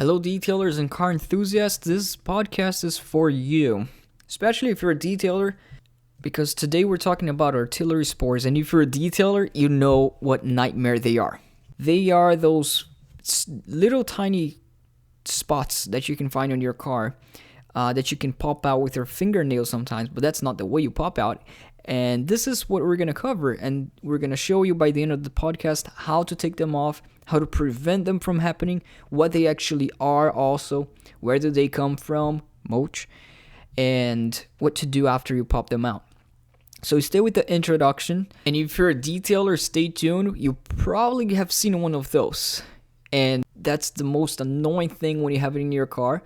Hello, detailers and car enthusiasts. This podcast is for you, especially if you're a detailer, because today we're talking about artillery spores. And if you're a detailer, you know what nightmare they are. They are those little tiny spots that you can find on your car that you can pop out with your fingernails sometimes, but that's not the way you pop out. And this is what we're going to cover, and we're going to show you by the end of the podcast how to take them off, how to prevent them from happening, what they actually are also, where do they come from, moch, and what to do after you pop them out. So stay with the introduction, and if you're a detailer, stay tuned. You probably have seen one of those, and that's the most annoying thing when you have it in your car.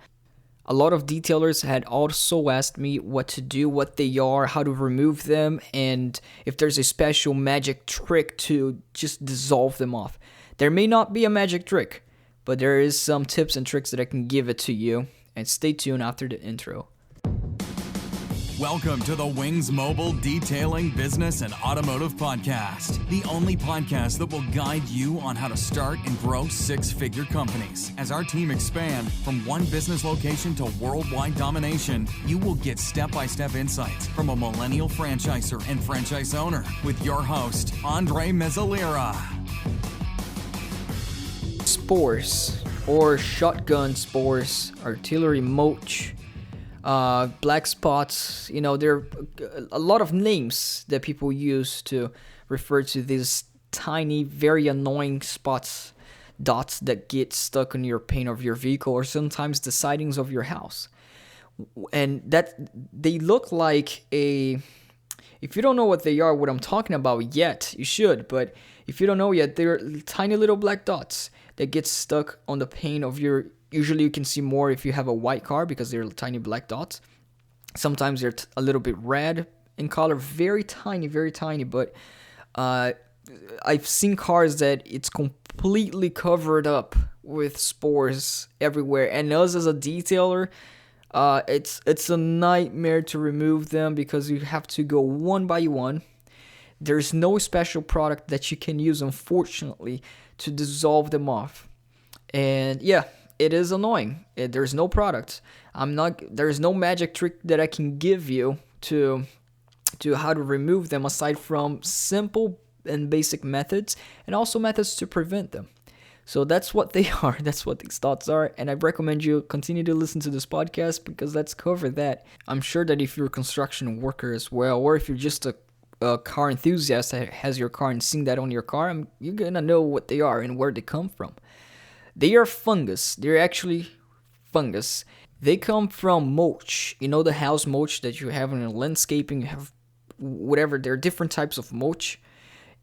A lot of detailers had also asked me what to do, what they are, how to remove them, and if there's a special magic trick to just dissolve them off. There may not be a magic trick, but there is some tips and tricks that I can give it to you. And stay tuned after the intro. Welcome to the Wings Mobile Detailing Business and Automotive Podcast, the only podcast that will guide you on how to start and grow six-figure companies. As our team expand from one business location to worldwide domination, you will get step-by-step insights from a millennial franchisor and franchise owner with your host, Mezalira. Spores, or shotgun spores, artillery moch, black spots, there are a lot of names that people use to refer to these tiny, very annoying spots, dots that get stuck on your paint of your vehicle or sometimes the sidings of your house. And that they look like if you don't know what they are, what I'm talking about yet, you should, but if you don't know yet, they're tiny little black dots that get stuck on the paint of your. Usually you can see more if you have a white car because they're tiny black dots. Sometimes they're a little bit red in color, very tiny, but I've seen cars that it's completely covered up with spores everywhere. And us as a detailer, it's a nightmare to remove them because you have to go one by one. There's no special product that you can use, unfortunately, to dissolve them off. And yeah, it is annoying. There's no product. There's no magic trick that I can give you to how to remove them aside from simple and basic methods and also methods to prevent them. So that's what they are. That's what these thoughts are. And I recommend you continue to listen to this podcast because let's cover that. I'm sure that if you're a construction worker as well, or if you're just a car enthusiast that has your car and seeing that on your car, you're going to know what they are and where they come from. They are fungus. They're actually fungus. They come from mulch. You know the house mulch that you have in a landscaping, you have whatever. There are different types of mulch.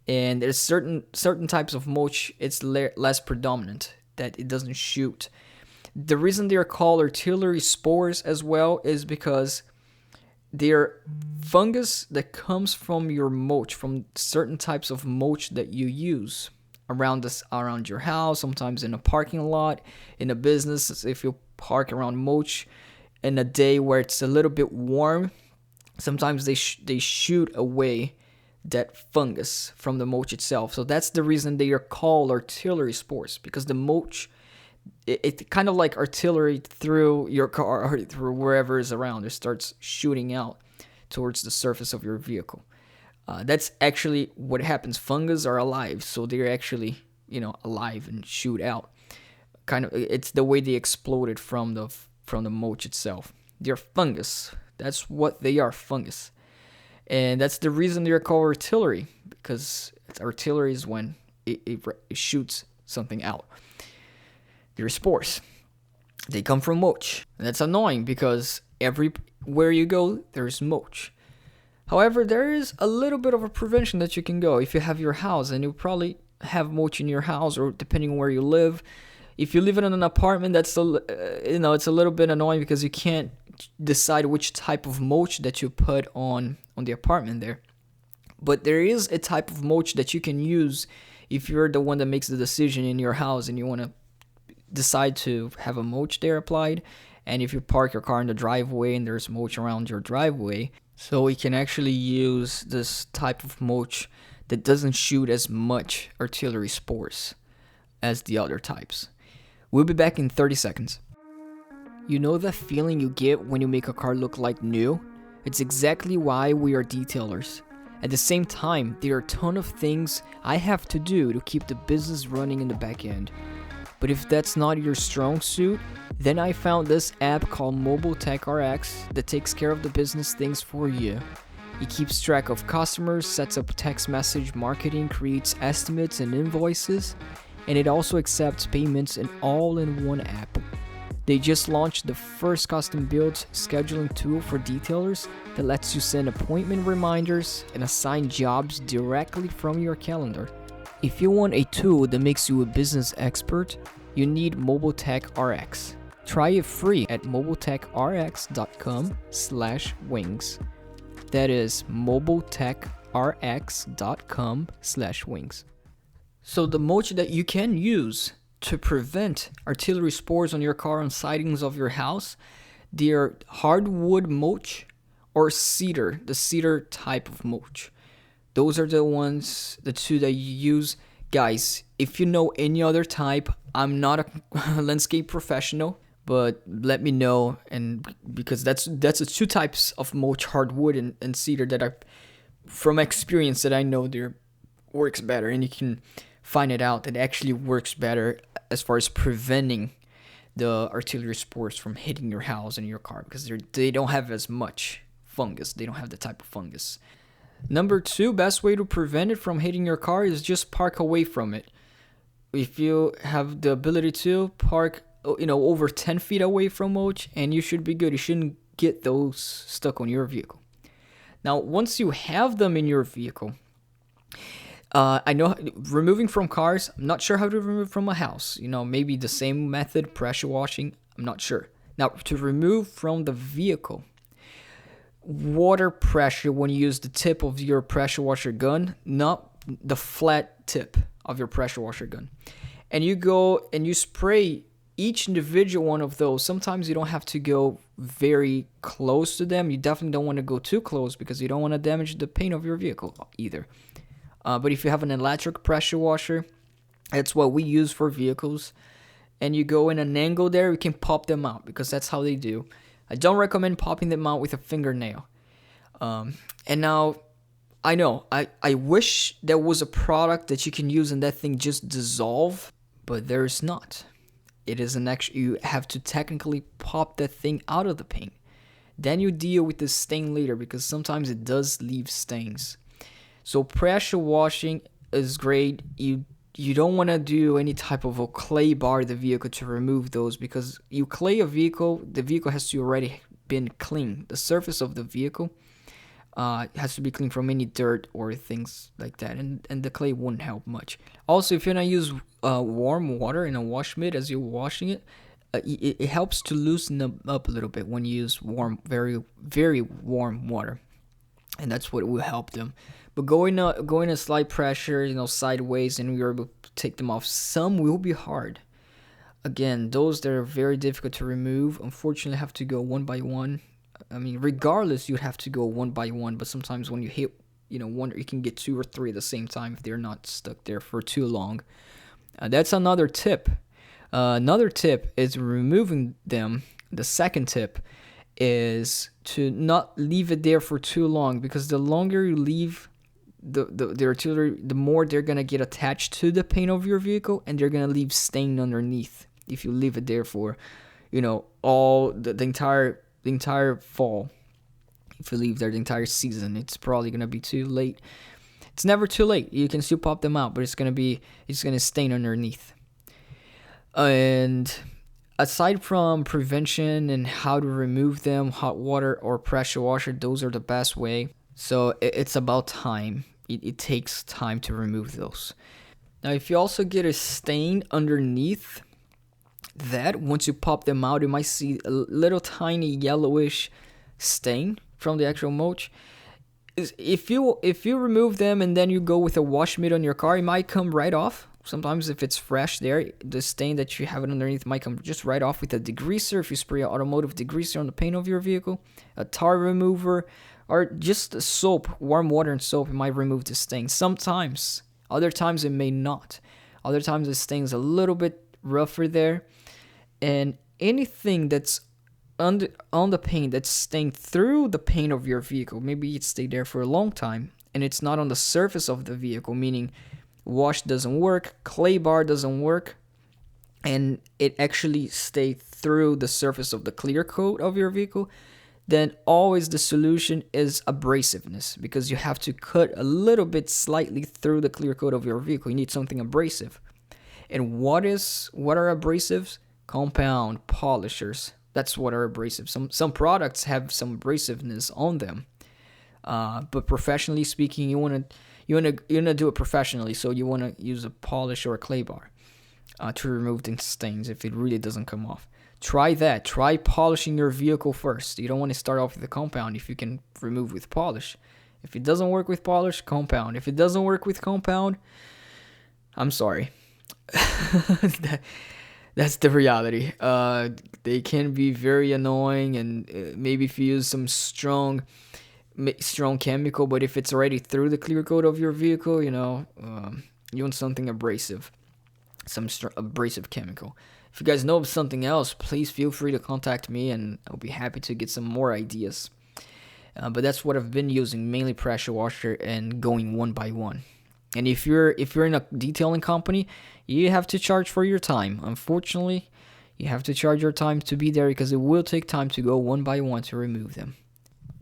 And there's certain types of mulch, it's less predominant, that it doesn't shoot. The reason they are called artillery spores as well is because they're fungus that comes from your mulch, from certain types of mulch that you use around your house, sometimes in a parking lot, in a business. If you park around mulch in a day where it's a little bit warm, sometimes they shoot away that fungus from the mulch itself. So that's the reason they are called artillery spores, because the mulch, it kind of like artillery through your car or through wherever is around. It starts shooting out towards the surface of your vehicle. That's actually what happens. Fungus are alive, so they're actually, alive and shoot out. It's the way they exploded from the mulch itself. They're fungus. That's what they are, fungus. And that's the reason they're called artillery, because artillery is when it shoots something out. They're spores. They come from mulch. And that's annoying because everywhere you go, there's mulch. However, there is a little bit of a prevention that you can go if you have your house, and you probably have mulch in your house, or depending on where you live. If you live in an apartment, that's it's a little bit annoying because you can't decide which type of mulch that you put on the apartment there. But there is a type of mulch that you can use if you're the one that makes the decision in your house and you want to decide to have a mulch there applied. And if you park your car in the driveway and there's mulch around your driveway, so we can actually use this type of mulch that doesn't shoot as much artillery spores as the other types. We'll be back in 30 seconds. You know that feeling you get when you make a car look like new? It's exactly why we are detailers. At the same time, there are a ton of things I have to do to keep the business running in the back end. But if that's not your strong suit, then I found this app called Mobile Tech RX that takes care of the business things for you. It keeps track of customers, sets up text message marketing, creates estimates and invoices, and it also accepts payments in all-in-one app. They just launched the first custom-built scheduling tool for detailers that lets you send appointment reminders and assign jobs directly from your calendar. If you want a tool that makes you a business expert, you need Mobile Tech RX. Try it free at mobiletechrx.com/wings. That is mobiletechrx.com/wings. So the mulch that you can use to prevent artillery spores on your car on sidings of your house, they're hardwood mulch or cedar, the cedar type of mulch. Those are the two that you use. Guys, if you know any other type, I'm not a landscape professional, but let me know, and because that's the two types of mulch, hardwood and cedar, that from experience that I know there works better, and you can find it out. It actually works better as far as preventing the artillery spores from hitting your house and your car, because they don't have as much fungus. They don't have the type of fungus. Number 2, best way to prevent it from hitting your car is just park away from it. If you have the ability to park, over 10 feet away from mulch, and you should be good. You shouldn't get those stuck on your vehicle. Now, once you have them in your vehicle, I know removing from cars, I'm not sure how to remove from a house. Maybe the same method, pressure washing, I'm not sure. Now, to remove from the vehicle, water pressure when you use the tip of your pressure washer gun, not the flat tip of your pressure washer gun. And you go and you spray each individual one of those. Sometimes you don't have to go very close to them. You definitely don't want to go too close because you don't want to damage the paint of your vehicle either. But if you have an electric pressure washer, that's what we use for vehicles. And you go in an angle there, you can pop them out because that's how they do. I don't recommend popping them out with a fingernail. And now, I know, I wish there was a product that you can use and that thing just dissolve, but there's not. It is you have to technically pop that thing out of the paint. Then you deal with the stain later because sometimes it does leave stains. So pressure washing is great. You don't want to do any type of a clay bar the vehicle to remove those, because you clay a vehicle, the vehicle has to already been clean. The surface of the vehicle has to be clean from any dirt or things like that, and the clay wouldn't help much. Also, if you're not use warm water in a wash mitt as you're washing it, it helps to loosen them up a little bit when you use warm, very, very warm water, and that's what will help them. But going a slight pressure, sideways, and you're able to take them off. Some will be hard. Again, those that are very difficult to remove, unfortunately, have to go one by one. I mean, regardless, you'd have to go one by one. But sometimes when you hit, one, you can get 2 or 3 at the same time if they're not stuck there for too long. That's another tip. Another tip is removing them. The second tip is to not leave it there for too long, because the longer you leave the artillery, the more they're gonna get attached to the paint of your vehicle, and they're gonna leave stain underneath if you leave it there for, all the entire fall. If you leave there the entire season, it's probably gonna be too late. It's never too late. You can still pop them out, but it's gonna stain underneath. And aside from prevention and how to remove them, hot water or pressure washer, those are the best way. So it's about time. It takes time to remove those. Now, if you also get a stain underneath that, once you pop them out, you might see a little tiny yellowish stain from the actual mulch. If you remove them and then you go with a wash mitt on your car, it might come right off. Sometimes if it's fresh there, the stain that you have underneath might come just right off with a degreaser. If you spray an automotive degreaser on the paint of your vehicle, a tar remover, or just soap, warm water and soap, it might remove the stain. Sometimes. Other times it may not. Other times the stain is a little bit rougher there. and anything that's on the paint that's staying through the paint of your vehicle, maybe it stayed there for a long time and it's not on the surface of the vehicle, meaning wash doesn't work, clay bar doesn't work, and it actually stayed through the surface of the clear coat of your vehicle, then always the solution is abrasiveness, because you have to cut a little bit slightly through the clear coat of your vehicle. You need something abrasive. And what are abrasives? Compound polishers. That's what are abrasives. Some products have some abrasiveness on them, but professionally speaking, you wanna do it professionally. So you wanna use a polish or a clay bar to remove the stains if it really doesn't come off. Try that. Try polishing your vehicle first. You don't want to start off with the compound if you can remove with polish. If it doesn't work with polish, compound. If it doesn't work with compound, I'm sorry. That's the reality. They can be very annoying, and maybe if you use some strong chemical, but if it's already through the clear coat of your vehicle, you want something abrasive, some abrasive chemical. If you guys know of something else, please feel free to contact me, and I'll be happy to get some more ideas. But that's what I've been using, mainly pressure washer and going one by one. And if you're in a detailing company, you have to charge for your time. Unfortunately, you have to charge your time to be there, because it will take time to go one by one to remove them.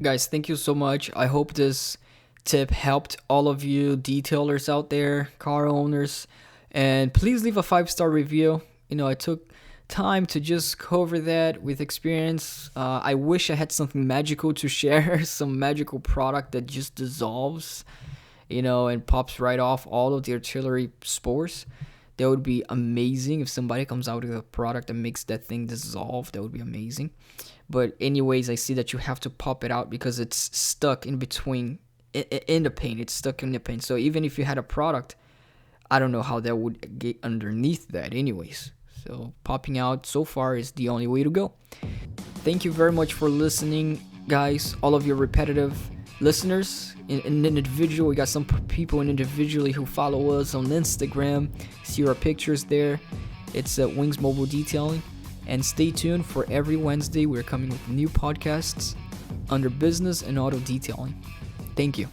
Guys, thank you so much. I hope this tip helped all of you detailers out there, car owners, and please leave a 5-star review. I took time to just cover that with experience. I wish I had something magical to share, some magical product that just dissolves, and pops right off all of the artillery spores. That would be amazing. If somebody comes out with a product that makes that thing dissolve, that would be amazing. But anyways, I see that you have to pop it out because it's stuck in between, in the paint. It's stuck in the paint. So even if you had a product, I don't know how that would get underneath that anyways. So popping out so far is the only way to go. Thank you very much for listening, guys. All of your repetitive listeners in individual. We got some people individually who follow us on Instagram. See our pictures there. It's Wings Mobile Detailing. And stay tuned for every Wednesday. We're coming with new podcasts under business and auto detailing. Thank you.